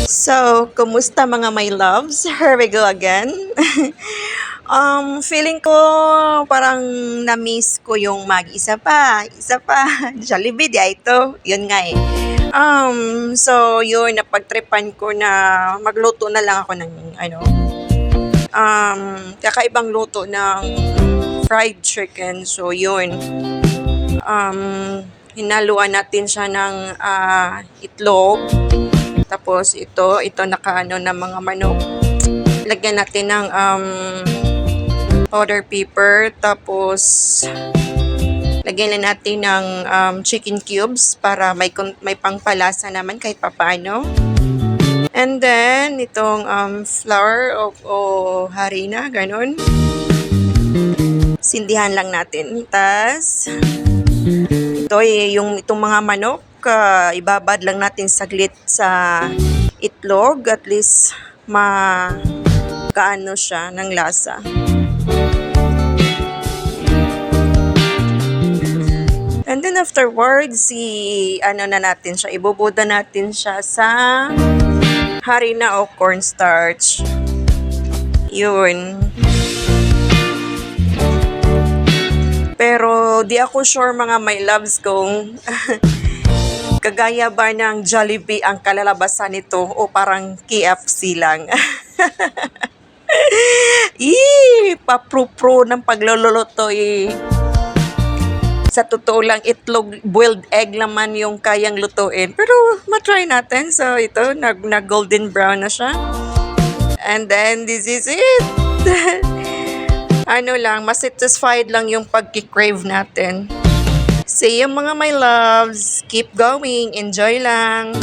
So, kumusta mga my loves? Here we go again. Feeling ko parang na-miss ko yung isa pa, Jollibee di ito. Yun nga eh. So yun, napagtripan ko na magluto na lang ako ng kakaibang luto ng fried chicken. So yun, hinaluan natin siya ng itlog. Tapos ito nakaano ng mga manok. Lagyan natin ng powder paper. Tapos lagyan na natin ng chicken cubes para may pangpalasa naman kahit papaano. And then itong flour o harina, ganun. Sindihan lang natin. Tas ito itong mga manok, ibabad lang natin saglit sa itlog, at least kaano siya ng lasa. And then afterwards, na natin siya, ibubuda natin siya sa harina o cornstarch. Yun. Pero di ako sure mga my loves kung kagaya ba ng Jollibee ang kalalabasan nito o parang KFC lang. Papro-pro ng pagluluto Sa totoo lang, itlog, boiled egg naman yung kayang lutuin. Pero matry natin. So ito, nag-golden brown na siya. And then this is it. Masatisfied lang yung pagki-crave natin. See you mga my loves. Keep going. Enjoy lang.